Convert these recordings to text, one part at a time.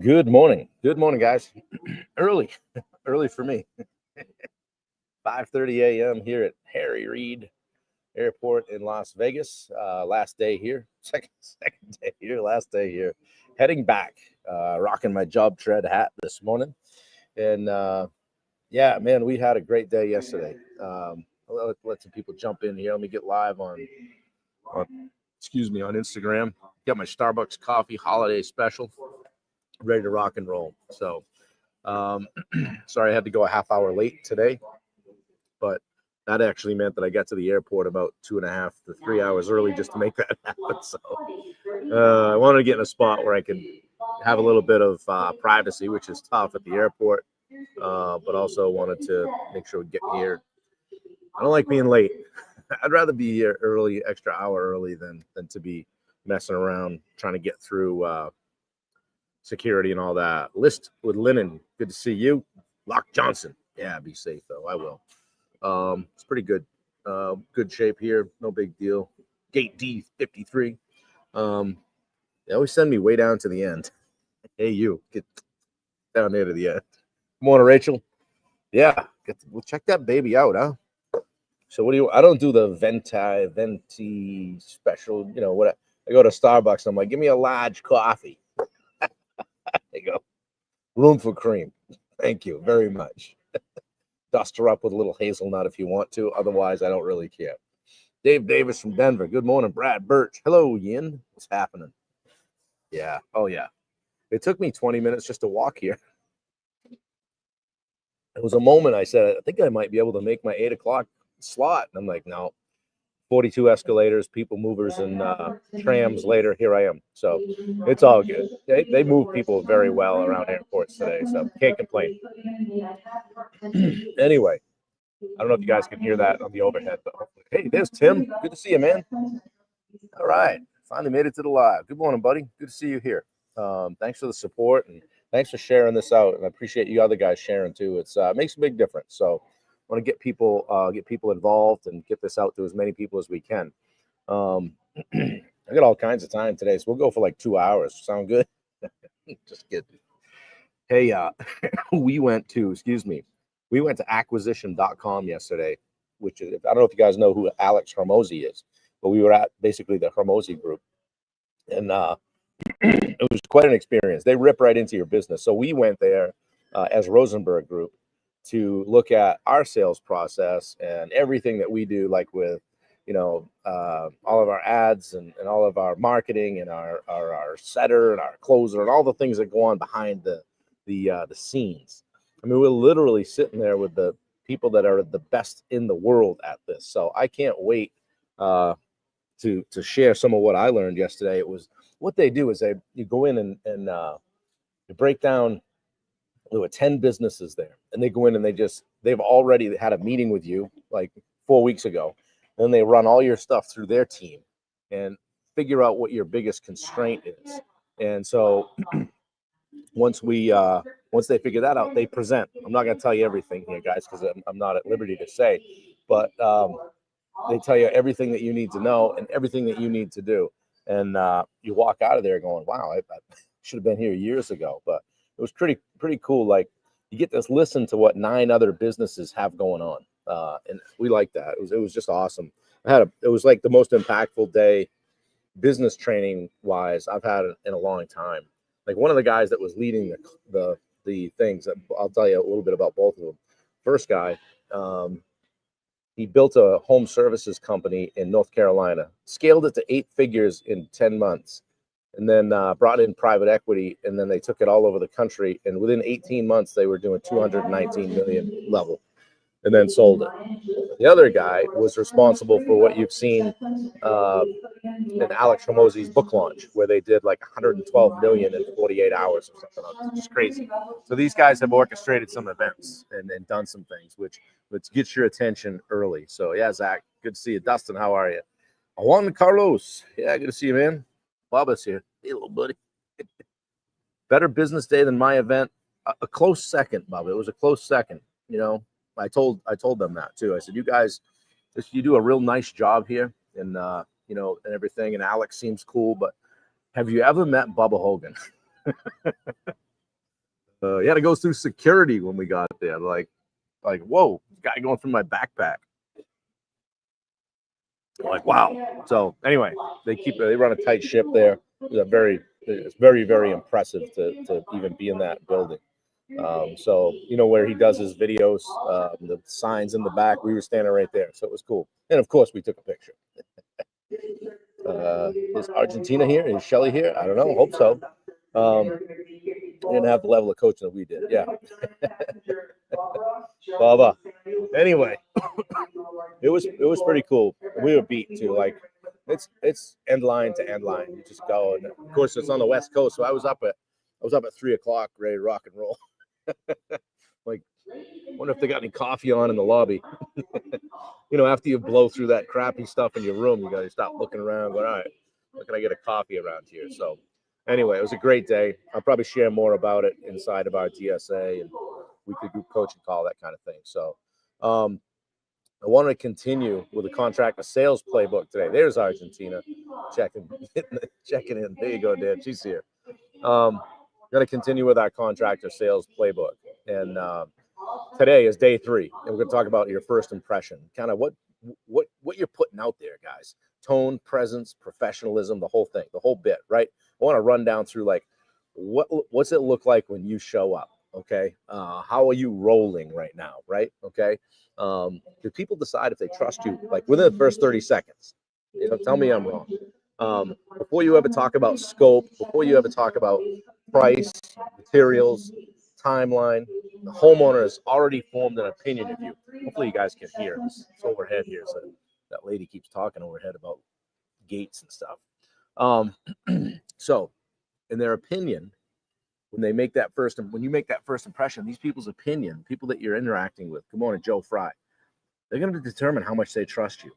Good morning. Good morning, guys. Early, early for me. 5:30 a.m. here at Harry Reid Airport in Las Vegas. Last day here, second day here, last day here. Heading back, rocking my job tread hat this morning, and yeah, man, we had a great day yesterday. I'll let some people jump in here. Let me get live on excuse me, on Instagram. Got my Starbucks coffee holiday special, ready to rock and roll. So. Sorry, I had to go a half hour late today, but that actually meant that I got to the airport about 2.5 to 3 hours early just to make that happen. So I wanted to get in a spot where I could have a little bit of privacy, which is tough at the airport, but also wanted to make sure we get here. I don't like being late. I'd rather be here early, extra hour early than to be messing around trying to get through security and all that. List with Linen. Good to see you. Lock Johnson. Yeah, be safe though. I will. It's pretty good. Good shape here. No big deal. Gate D 53. They always send me way down to the end. Hey, you get down there to the end. Good morning, Rachel. Yeah, we'll check that baby out, huh? So what do you? I don't do the venti special. You know what? I go to Starbucks. I'm like, give me a large coffee. There you go. Room for cream. Thank you very much. Dust her up with a little hazelnut if you want to. Otherwise, I don't really care. Dave Davis from Denver. Good morning, Brad Birch. Hello, Yin. What's happening? Yeah. Oh, yeah. It took me 20 minutes just to walk here. It was a moment I said, I think I might be able to make my 8 o'clock slot. And I'm like, no. 42 escalators, people movers, and trams later. Here I am. So it's all good. They move people very well around airports today, so can't complain. Anyway, I don't know if you guys can hear that on the overhead, but hopefully. Hey, there's Tim. Good to see you, man. All right. Finally made it to the live. Good morning, buddy. Good to see you here. Thanks for the support and thanks for sharing this out. And I appreciate you other guys sharing too. It makes a big difference. So I want to get people involved and get this out to as many people as we can. I got all kinds of time today, so we'll go for like 2 hours. Sound good? Just kidding. Hey, we went to acquisition.com yesterday, which is, I don't know if you guys know who Alex Hormozy is, but we were at basically the Hormozy group. And it was quite an experience. They rip right into your business. So we went there as Rosenberg Group to look at our sales process and everything that we do, like with, all of our ads and all of our marketing and our setter and our closer and all the things that go on behind the scenes. I mean, we're literally sitting there with the people that are the best in the world at this. So I can't wait to share some of what I learned yesterday. It was what they do is you go in and you break down. There were 10 businesses there, and they go in and they've already had a meeting with you like 4 weeks ago. Then they run all your stuff through their team and figure out what your biggest constraint is. And so once they figure that out, they present. I'm not going to tell you everything here, guys, because I'm not at liberty to say, but they tell you everything that you need to know and everything that you need to do. And you walk out of there going, wow, I should have been here years ago. But it was pretty cool. Like, you get to listen to what 9 other businesses have going on. And we like that. It was just awesome. It was like the most impactful day business training wise I've had in a long time. Like, one of the guys that was leading the things, I'll tell you a little bit about both of them. First guy, he built a home services company in North Carolina, scaled it to 8 figures in 10 months, and then brought in private equity, and then they took it all over the country. And within 18 months, they were doing 219 million level, and then sold it. The other guy was responsible for what you've seen in Alex Hormozy's book launch, where they did like 112 million in 48 hours or something. It's just crazy. So these guys have orchestrated some events and done some things, which gets your attention early. So yeah, Zach, good to see you. Dustin, how are you? Juan Carlos, yeah, good to see you, man. Bubba's here. Hey, little buddy. Better business day than my event. A close second, Bubba. It was a close second. I told them that too. I said, you guys, you do a real nice job here, and and everything. And Alex seems cool, but have you ever met Bubba Hogan? He had to go through security when we got there. Like, whoa, guy going through my backpack. Like, wow. So anyway, they run a tight ship there. It's very, very impressive to even be in that building. So where he does his videos, the signs in the back, we were standing right there. So it was cool. And of course we took a picture. Is Argentina here? Is Shelly here? I don't know. Hope so. Didn't have the level of coaching that we did. Yeah. Baba. Anyway, it was pretty cool. We were beat too. Like it's end line to end line. You just go, and of course it's on the West Coast. So I was up at 3:00, ready to rock and roll. Like, wonder if they got any coffee on in the lobby. After you blow through that crappy stuff in your room, you got to stop looking around. Going, all right, where can I get a coffee around here? So anyway, it was a great day. I'll probably share more about it inside of our GSA and weekly group coaching call, that kind of thing. So I want to continue with the contractor sales playbook today. There's Argentina checking in. There you go, Dan. She's here. Going to continue with our contractor sales playbook. And today is day 3. And we're going to talk about your first impression, kind of what you're putting out there, guys. Tone, presence, professionalism, the whole thing, the whole bit, right? I want to run down through like what's it look like when you show up, okay? How are you rolling right now, right? Okay. Do people decide if they trust you like within the first 30 seconds? Tell me I'm wrong. Before you ever talk about scope, before you ever talk about price, materials, timeline, the homeowner has already formed an opinion of you. Hopefully you guys can hear this. It's overhead here, so that lady keeps talking overhead about gates and stuff. So in their opinion, when you make that first impression, these people's opinion, people that you're interacting with, good morning, Joe Fry, they're going to determine how much they trust you.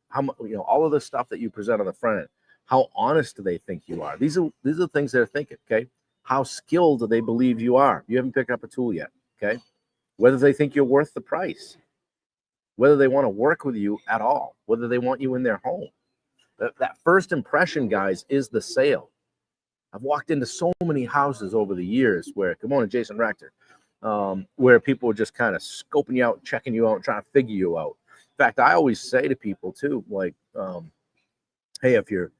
How much, all of the stuff that you present on the front end, how honest do they think you are? These are the things they're thinking. Okay. How skilled do they believe you are? You haven't picked up a tool yet. Okay. Whether they think you're worth the price, whether they want to work with you at all, whether they want you in their home. That first impression, guys, is the sale. I've walked into so many houses over the years where, good morning, Jason Rector, where people are just kind of scoping you out, checking you out, and trying to figure you out. In fact, I always say to people too, like, hey, if you're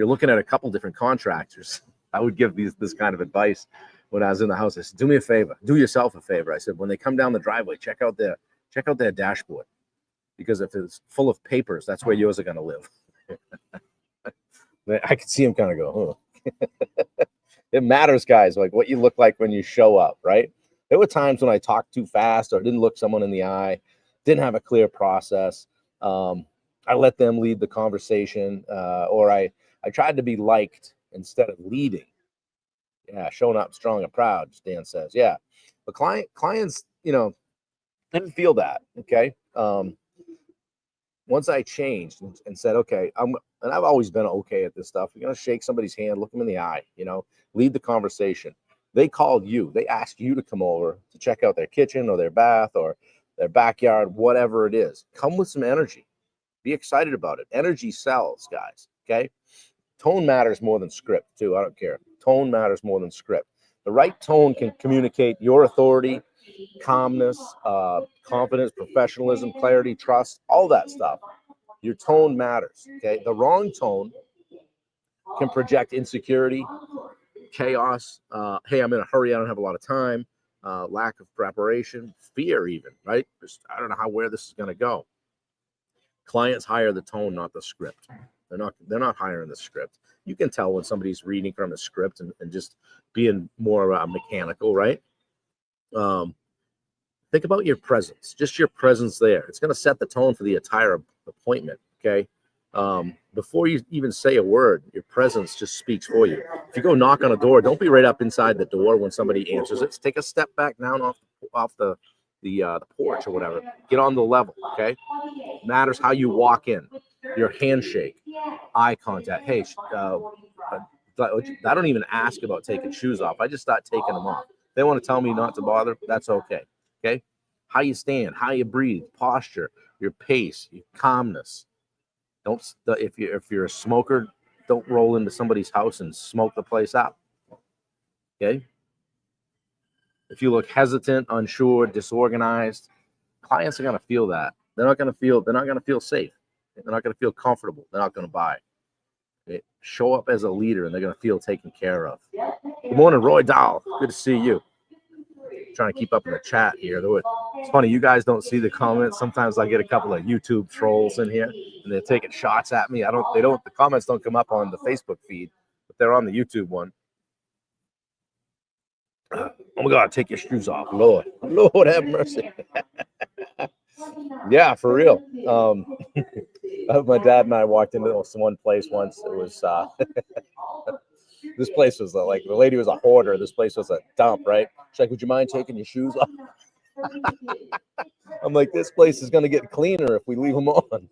looking at a couple different contractors, I would give this kind of advice when I was in the house. I said, do me a favor, do yourself a favor. I said, when they come down the driveway, check out their dashboard, because if it's full of papers, that's where yours are going to live. I could see him kind of go, oh. It matters, guys, like what you look like when you show up, right? There were times when I talked too fast or didn't look someone in the eye, didn't have a clear process. I let them lead the conversation, or I tried to be liked instead of leading. Yeah, showing up strong and proud, Stan says. Yeah, but clients, didn't feel that. Okay. Once I changed and said, okay, and I've always been okay at this stuff. You're going to shake somebody's hand, look them in the eye, lead the conversation. They called you. They asked you to come over to check out their kitchen or their bath or their backyard, whatever it is. Come with some energy. Be excited about it. Energy sells, guys, okay? Tone matters more than script, too. I don't care. Tone matters more than script. The right tone can communicate your authority, calmness, confidence, professionalism, clarity, trust, all that stuff. Your tone matters, okay? The wrong tone can project insecurity, chaos. Hey, I'm in a hurry. I don't have a lot of time. Lack of preparation, fear even, right? I don't know where this is going to go. Clients hire the tone, not the script. They're not hiring the script. You can tell when somebody's reading from the script and just being more mechanical, right? Think about your presence, just your presence there. It's going to set the tone for the entire appointment, okay? Before you even say a word, your presence just speaks for you. If you go knock on a door, don't be right up inside the door when somebody answers it. Take a step back down off the porch or whatever. Get on the level, okay? It matters how you walk in, your handshake, eye contact. Hey, I don't even ask about taking shoes off. I just start taking them off. If they want to tell me not to bother, that's okay. Okay, how you stand, how you breathe, posture, your pace, your calmness. If you're a smoker, don't roll into somebody's house and smoke the place up. Okay, if you look hesitant, unsure, disorganized, clients are going to feel that. They're not going to feel safe. They're not going to feel comfortable. They're not going to buy. They show up as a leader and they're going to feel taken care of. Good morning, Roy Dahl. Good to see you. Trying to keep up in the chat here. It's funny, you guys don't see the comments. Sometimes I get a couple of YouTube trolls in here and they're taking shots at me. The comments don't come up on the Facebook feed, but they're on the YouTube one. Oh my God, take your shoes off. Lord have mercy. Yeah, for real. My dad and I walked into one place once. It was this place was like, the lady was a hoarder. This place was a dump, right? She's like, would you mind taking your shoes off? I'm like, this place is going to get cleaner if we leave them on.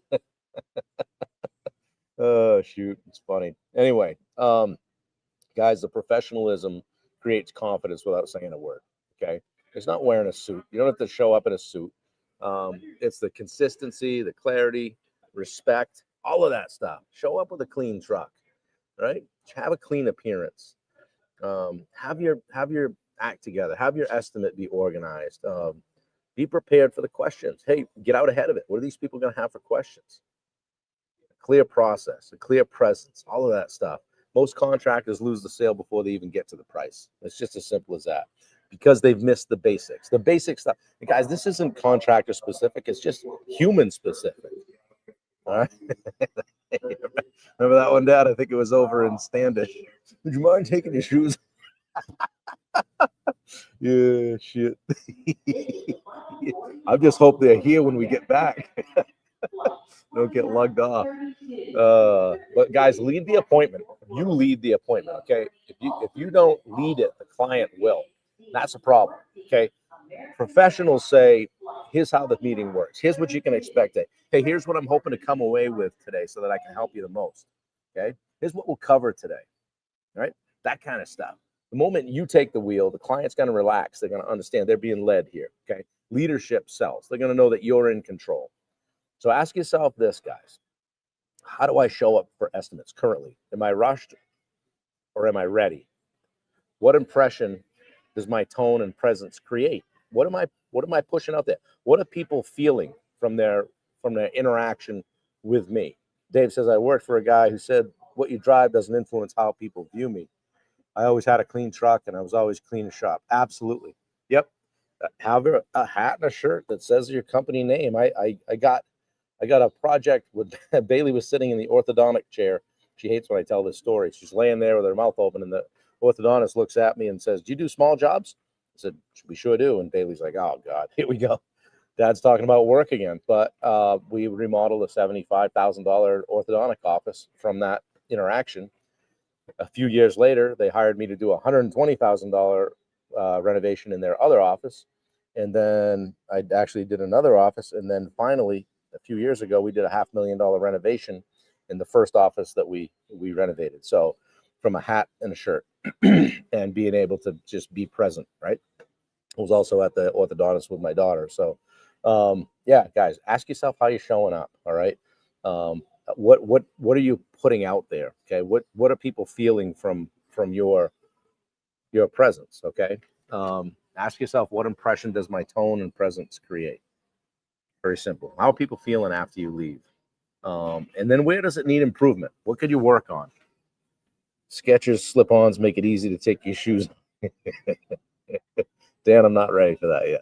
Oh, shoot. It's funny. Anyway, guys, the professionalism creates confidence without saying a word. Okay. It's not wearing a suit. You don't have to show up in a suit. It's the consistency, the clarity, respect, all of that stuff. Show up with a clean truck, right? Have a clean appearance. Have your act together. Have your estimate be organized. Be prepared for the questions. Hey, get out ahead of it. What are these people going to have for questions? A clear process, a clear presence, all of that stuff. Most contractors lose the sale before they even get to the price. It's just as simple as that, because they've missed the basics. The basic stuff. And guys, this isn't contractor specific. It's just human specific. All right. Remember that one, Dad? I think it was over in Standish. Would you mind taking your shoes? Yeah, shit. I just hope they're here when we get back. Don't get lugged off. But guys, lead the appointment. You lead the appointment, okay? If you don't lead it, the client will. That's a problem, okay? Professionals say, here's how the meeting works. Here's what you can expect. Hey, here's what I'm hoping to come away with today so that I can help you the most, okay? Here's what we'll cover today, right? That kind of stuff. The moment you take the wheel, the client's going to relax. They're going to understand they're being led here, okay? Leadership sells. They're going to know that you're in control. So ask yourself this, guys. How do I show up for estimates currently? Am I rushed or am I ready? What impression does my tone and presence create? What am I pushing out there? What are people feeling from their interaction with me? Dave says, I worked for a guy who said, what you drive doesn't influence how people view me. I always had a clean truck and I was always clean as shop. Absolutely. Yep. Have a hat and a shirt that says your company name. I got a project with Bailey was sitting in the orthodontic chair. She hates when I tell this story. She's laying there with her mouth open and the orthodontist looks at me and says, do you do small jobs? I said, we sure do. And Bailey's like, oh God, here we go. Dad's talking about work again. But we remodeled a $75,000 orthodontic office from that interaction. A few years later, they hired me to do a $120,000 renovation in their other office. And then I actually did another office. And then finally, a few years ago, we did a $500,000 renovation in the first office that we renovated. So from a hat and a shirt and being able to just be present, right? I was also at the orthodontist with my daughter. So yeah, guys, ask yourself how you're showing up. All right. What are you putting out there? Okay. What are people feeling from your presence? Okay. Ask yourself, what impression does my tone and presence create? Very simple. How are people feeling after you leave? And then where does it need improvement? What could you work on? Skechers slip-ons make it easy to take your shoes. Dan, I'm not ready for that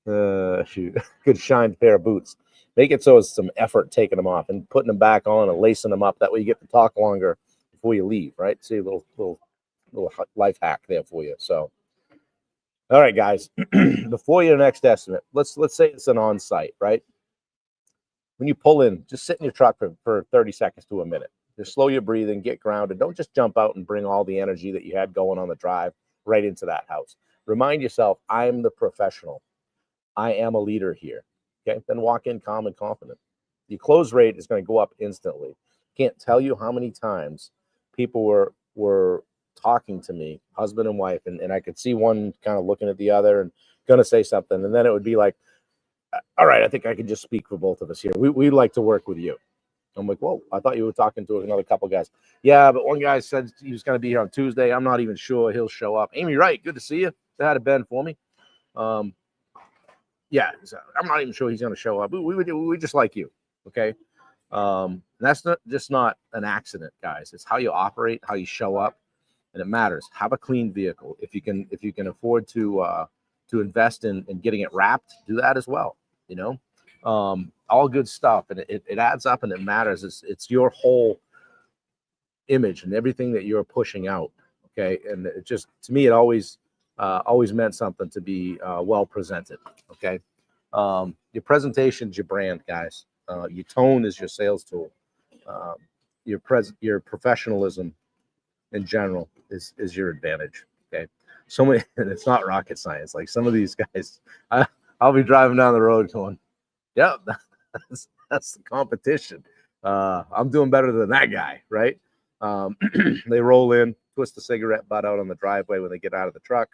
yet. Shoot. Good shined pair of boots. Make it so it's some effort taking them off and putting them back on and lacing them up. That way you get to talk longer before you leave, right? See, a little life hack there for you. So, all right, guys, before your next estimate, let's say it's an on-site, right? When you pull in, just sit in your truck for 30 seconds to a minute. Just slow your breathing, get grounded. Don't just jump out and bring all the energy that you had going on the drive right into that house. Remind yourself, I'm the professional. I am a leader here. Okay, then walk in calm and confident. Your close rate is going to go up instantly. Can't tell you how many times people were talking to me, husband and wife, and I could see one kind of looking at the other and going to say something, and then it would be like, all right, I think I can just speak for both of us here. We'd like to work with you. I'm like, whoa, I thought you were talking to another couple guys. Yeah, but one guy said he was going to be here on Tuesday. I'm not even sure he'll show up. Amy Wright, good to see you. Say hi to Ben for me. Yeah, so I'm not even sure he's going to show up. We just like you, okay? That's not an accident, guys. It's how you operate, how you show up, and it matters. Have a clean vehicle. If you can afford to invest in getting it wrapped, do that as well. You know, all good stuff, and it adds up and it matters. It's your whole image and everything that you're pushing out. Okay, and it just, to me, it always meant something to be well presented. Okay, your presentation's your brand, guys. Your tone is your sales tool. Your professionalism in general is your advantage. Okay, so many, and it's not rocket science. Like some of these guys, I'll be driving down the road going, "Yep, that's the competition. I'm doing better than that guy, right?" They roll in, twist the cigarette butt out on the driveway when they get out of the truck,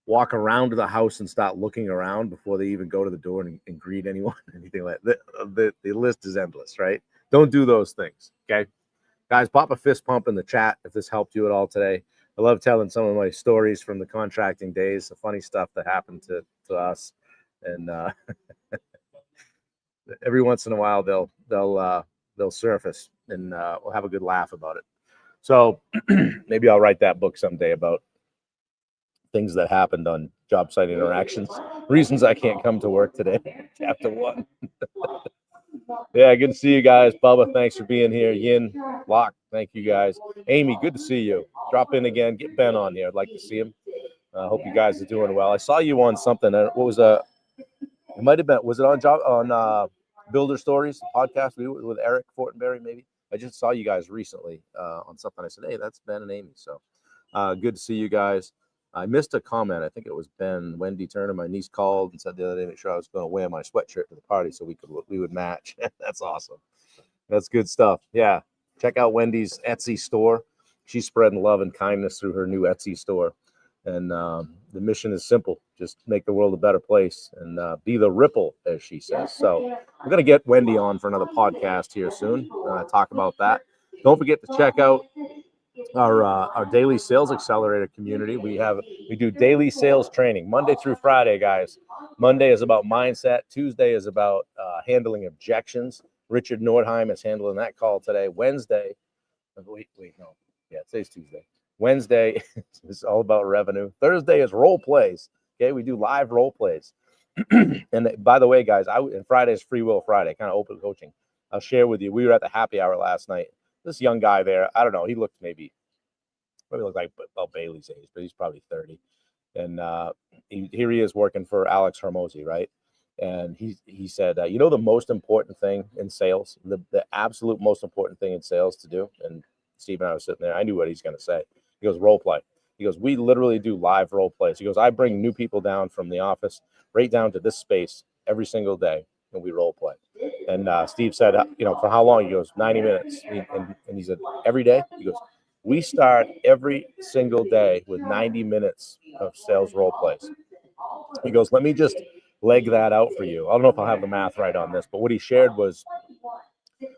walk around to the house and start looking around before they even go to the door and greet anyone, anything like that. The list is endless, right? Don't do those things, okay? Guys, pop a fist pump in the chat if this helped you at all today. I love telling some of my stories from the contracting days, the funny stuff that happened to us. And every once in a while they'll surface, and we'll have a good laugh about it. So maybe I'll write that book someday about things that happened on job site interactions, reasons I can't come to work today. Chapter 1. Yeah, good to see you guys. Bubba, thanks for being here. Yin, Locke, thank you guys. Amy, good to see you. Drop in again. Get Ben on here. I'd like to see him. I hope you guys are doing well. I saw you on something. What was it might have been, was it on Builder Stories, the podcast with Eric Fortenberry, maybe? I just saw you guys recently on something. I said, hey, that's Ben and Amy. So good to see you guys. I missed a comment. I think it was Ben. Wendy Turner, my niece, called and said the other day, make sure I was going to wear my sweatshirt to the party so we would match. That's awesome. That's good stuff. Yeah. Check out Wendy's Etsy store. She's spreading love and kindness through her new Etsy store. And the mission is simple. Just make the world a better place and be the ripple, as she says. So we're going to get Wendy on for another podcast here soon. Talk about that. Don't forget to check out our daily sales accelerator community. We do daily sales training Monday through Friday, guys. Monday is about mindset. Tuesday is about handling objections. Richard Nordheim is handling that call today. Wednesday, no, yeah, today's Tuesday. Wednesday is all about revenue. Thursday is role plays. Okay, we do live role plays. And by the way, guys, and Friday is Free Will Friday, kind of open coaching. I'll share with you. We were at the happy hour last night. This young guy there, I don't know, he looked probably looked like about Bailey's age, but he's probably 30. And here he is working for Alex Hormozy, right? And he said, you know, the most important thing in sales, the absolute most important thing in sales to do. And Steve and I was sitting there. I knew what he's going to say. He goes, role play. He goes, we literally do live role plays. He goes, I bring new people down from the office right down to this space every single day, and we role play. And Steve said, you know, for how long? He goes, 90 minutes. And he said, every day? He goes, we start every single day with 90 minutes of sales role plays. He goes, let me just leg that out for you. I don't know if I'll have the math right on this, but what he shared was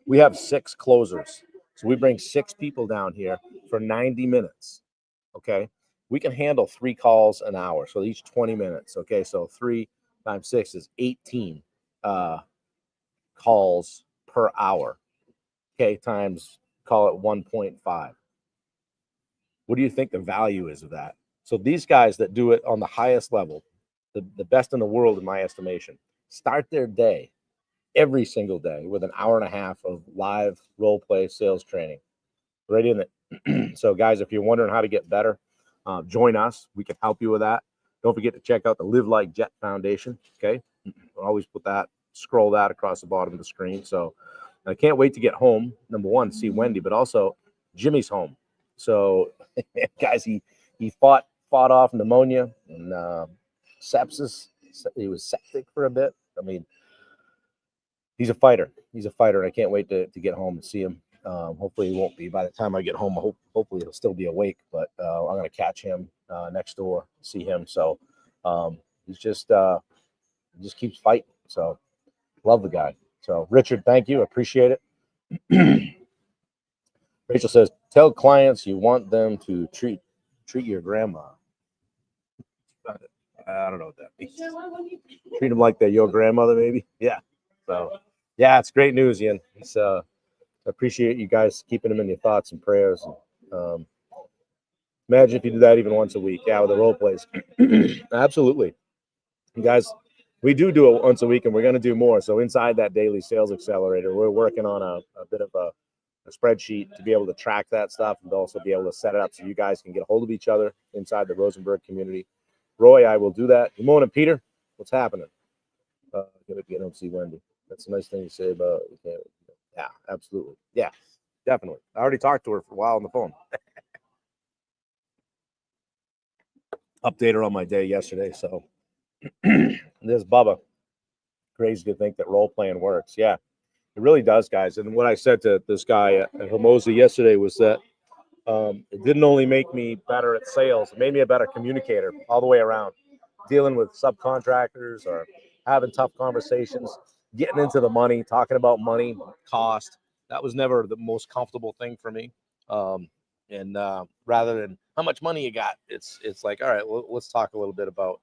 we have 6 closers. So we bring 6 people down here for 90 minutes. Okay. We can handle 3 calls an hour. So each 20 minutes. Okay. So 3 times 6 is 18 calls per hour. Okay. Times, call it 1.5. What do you think the value is of that? So these guys that do it on the highest level, the best in the world, in my estimation, start their day every single day with an hour and a half of live role play sales training right in it. So guys, if you're wondering how to get better, join us. We can help you with that. Don't forget to check out the Live Like Jet Foundation. Okay. I'll always put that, scroll that across the bottom of the screen. So I can't wait to get home. Number one, see Wendy, but also Jimmy's home. So guys, he fought off pneumonia and sepsis. He was septic for a bit. I mean, he's a fighter. He's a fighter, and I can't wait to get home and see him. Hopefully he won't be. By the time I get home, hopefully he'll still be awake, but I'm going to catch him next door, see him. So he just keeps fighting. So love the guy. So, Richard, thank you. Appreciate it. Rachel says, tell clients you want them to treat your grandma. I don't know what that means. Treat them like they're your grandmother, maybe. Yeah. So, yeah, it's great news, Ian. It's I appreciate you guys keeping them in your thoughts and prayers. Imagine if you do that even once a week. Yeah, with the role plays. Absolutely. You guys, we do it once a week, and we're going to do more. So inside that daily sales accelerator, we're working on a bit of a spreadsheet to be able to track that stuff and also be able to set it up so you guys can get a hold of each other inside the Rosenberg community. Roy, I will do that. Good morning, Peter. What's happening? I don't see Wendy. That's a nice thing to say about it. Yeah, absolutely. Yeah, definitely. I already talked to her for a while on the phone. Update her on my day yesterday. So there's Bubba. Crazy to think that role playing works. Yeah, it really does, guys. And what I said to this guy at Hermosa yesterday was that it didn't only make me better at sales, it made me a better communicator all the way around. Dealing with subcontractors or having tough conversations, getting into the money, talking about money, cost. That was never the most comfortable thing for me. And rather than how much money you got, it's like, all right, well, let's talk a little bit about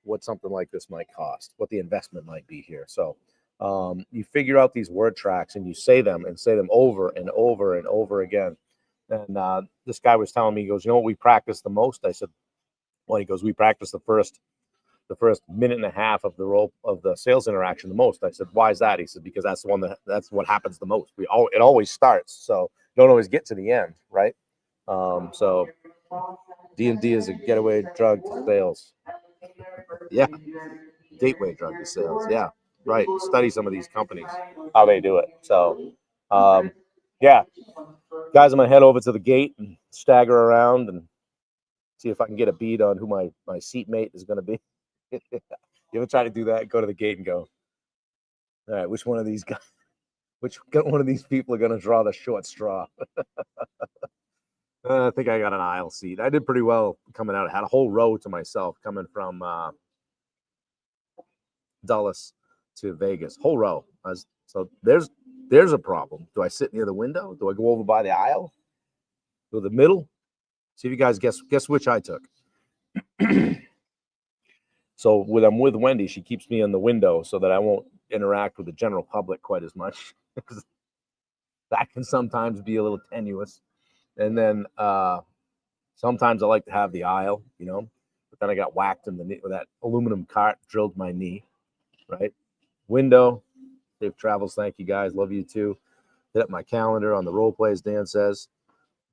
what something like this might cost, what the investment might be here. So you figure out these word tracks and you say them over and over and over again. And this guy was telling me, he goes, you know what we practice the most? I said, well, he goes, we practice the first minute and a half of the sales interaction the most. I said, why is that? He said, because that's what happens the most. It always starts. So don't always get to the end, right? So D&D is a getaway drug to sales. Yeah. Gateway drug to sales. Yeah. Right. Study some of these companies, how they do it. So, yeah. Guys, I'm going to head over to the gate and stagger around and see if I can get a bead on who my seatmate is going to be. You ever try to do that? Go to the gate and go, all right, which one of these people are going to draw the short straw? I think I got an aisle seat. I did pretty well coming out. I had a whole row to myself coming from Dulles to Vegas. Whole row. So there's a problem. Do I sit near the window? Do I go over by the aisle? Go to the middle? See if you guys guess which I took. So when I'm with Wendy, she keeps me in the window so that I won't interact with the general public quite as much. That can sometimes be a little tenuous. And then sometimes I like to have the aisle, but then I got whacked in the knee with that aluminum cart, drilled my knee, right? Window, safe travels. Thank you guys. Love you too. Hit up my calendar on the role plays, Dan says.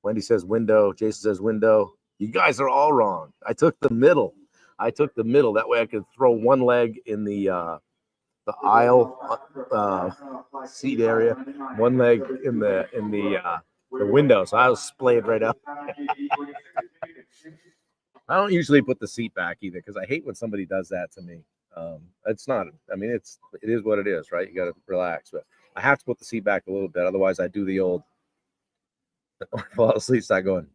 Wendy says window. Jason says window. You guys are all wrong. I took the middle. That way I could throw one leg in the aisle seat area, one leg in the window. So I was splayed right up. I don't usually put the seat back either because I hate when somebody does that to me. It's not. I mean, it is what it is, right? You got to relax, but I have to put the seat back a little bit. Otherwise, I do the old fall asleep, start going.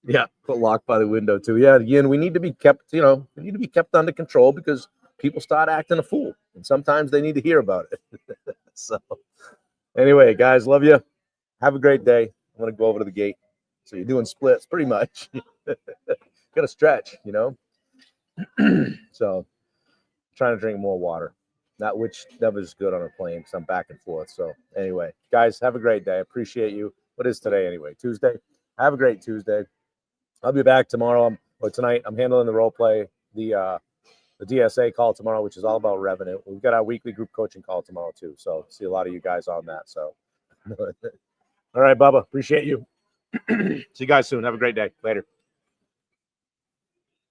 Yeah, put lock by the window too. Yeah, again, we need to be kept. We need to be kept under control because people start acting a fool, and sometimes they need to hear about it. So, anyway, guys, love you. Have a great day. I'm gonna go over to the gate. So you're doing splits, pretty much. Got to stretch, So, trying to drink more water. Not which never is good on a plane because I'm back and forth. So, anyway, guys, have a great day. I appreciate you. What is today anyway? Tuesday. Have a great Tuesday. I'll be back tomorrow or tonight. I'm handling the role play, the DSA call tomorrow, which is all about revenue. We've got our weekly group coaching call tomorrow too. So see a lot of you guys on that. So, all right, Bubba, appreciate you. See you guys soon. Have a great day. Later.